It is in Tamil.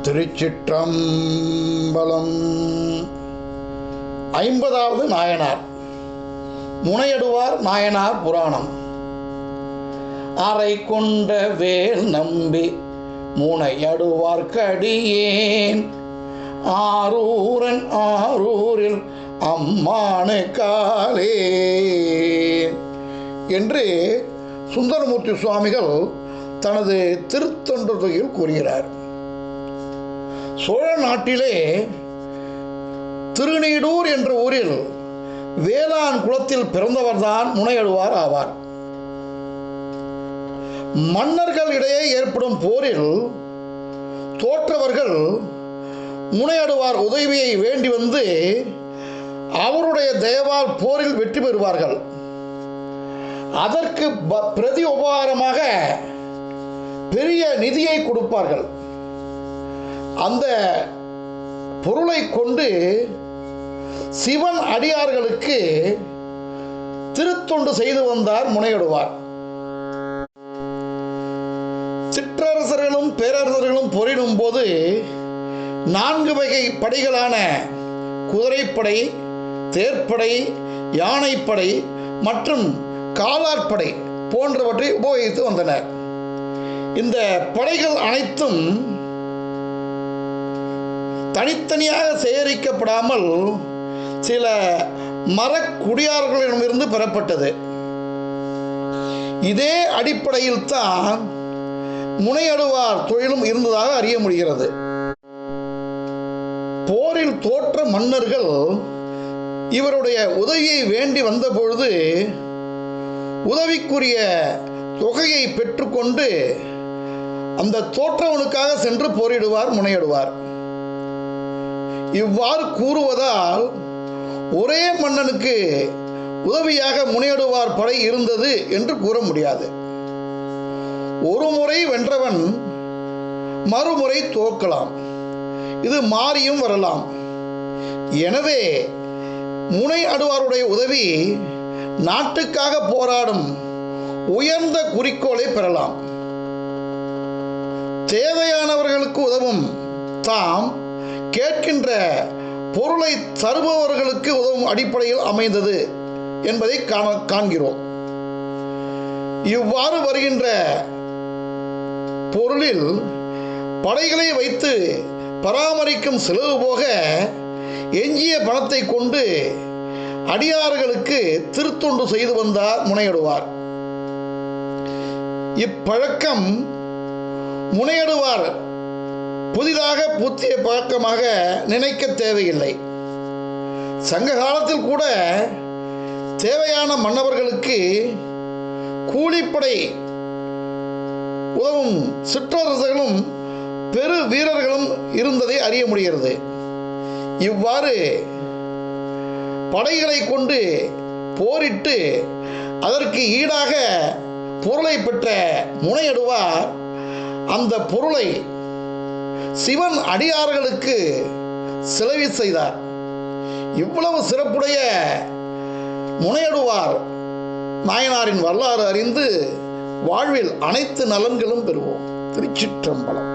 திருச்சிற்றம்பலம். 50வது நாயனார். முனையடுவார் நாயனார் புராணம். அறை கொண்ட வேல் நம்பி முனையடுவார் கடியேன் ஆரூரன் ஆரூரில் அம்மானு காலே என்று சுந்தரமூர்த்தி சுவாமிகள் தனது திருத்தொண்டர்களில் கூறுகிறார். சோழ நாட்டிலே திருநீடூர் என்ற ஊரில் வேளாண் குலத்தில் பிறந்தவர்தான் முனையடுவார் ஆவார். மன்னர்கள் இடையே ஏற்படும் போரில் தோற்றவர்கள் முனையடுவார் உதவியை வேண்டி வந்து அவருடைய தயவால் போரில் வெற்றி பெறுவார்கள். அதற்கு பிரதி உபகாரமாக பெரிய நிதியை கொடுப்பார்கள். அந்த பொருளை கொண்டு சிவன் அடியார்களுக்கு திருத்தொண்டு செய்து வந்தார் முனையடுவார். சிற்றரசர்களும் பேரரசர்களும் போரிடும் போது 4 வகை படைகளான குதிரைப்படை, தேர்ப்படை, யானைப்படை மற்றும் காலாட்படை போன்றவற்றை உபயோகித்து வந்தனர். இந்த படைகள் அனைத்தும் தனித்தனியாக சேகரிக்கப்படாமல் சில மரக்குடியார்களிடமிருந்து பெறப்பட்டது. இதே அடிப்படையில் தான் முனையடுவார் தொழிலும் இருந்ததாக அறிய முடிகிறது. போரில் தோற்ற மன்னர்கள் இவருடைய உதவியை வேண்டி வந்தபொழுது உதவிக்குரிய தொகையை பெற்றுக்கொண்டு அந்த தோற்றவனுக்காக சென்று போரிடுவார் முனையடுவார். இவ்வாறு கூறுவதால் ஒரே மன்னனுக்கு உதவியாக முனையடுவார் படை இருந்தது என்று கூற முடியாது. ஒரு முறை வென்றவன் மறுமுறை தோற்கலாம், இது மாறியும் வரலாம். எனவே முனையடுவாருடைய உதவி நாட்டுக்காக போராடும் உயர்ந்த குறிக்கோளை பெறலாம். தேவையானவர்களுக்கு உதவும் தாம் கேட்கின்ற பொருளை தருபவர்களுக்கு உதவும் அடிப்படையில் அமைந்தது என்பதை காண்கிறோம். இவ்வாறு வருகின்ற பொருளில் படைகளை வைத்து பராமரிக்கும் செலவு போக எஞ்சிய பணத்தை கொண்டு அடியார்களுக்கு திருத்தொண்டு செய்து வந்தார் முனையடுவார். இப்பழக்கம் முனையடுவார் புதிதாக புத்திய பழக்கமாக நினைக்க தேவையில்லை. சங்க காலத்தில் கூட தேவையான மன்னவர்களுக்கு கூலிப்படை உதவும் சிற்றரசர்களும் பெரு வீரர்களும் இருந்ததை அறிய முடிகிறது. இவ்வாறு படைகளை கொண்டு போரிட்டு அதற்கு ஈடாக பொருளை பெற்ற முனையடுவார் அந்த பொருளை சிவன் அடியார்களுக்கு செலவு செய்தார். இவ்வளவு சிறப்புடைய முனையடுவார் நாயனாரின் வரலாறு அறிந்து வாழ்வில் அனைத்து நலன்களும் பெறுவோம். திருச்சிற்றம்பலம்.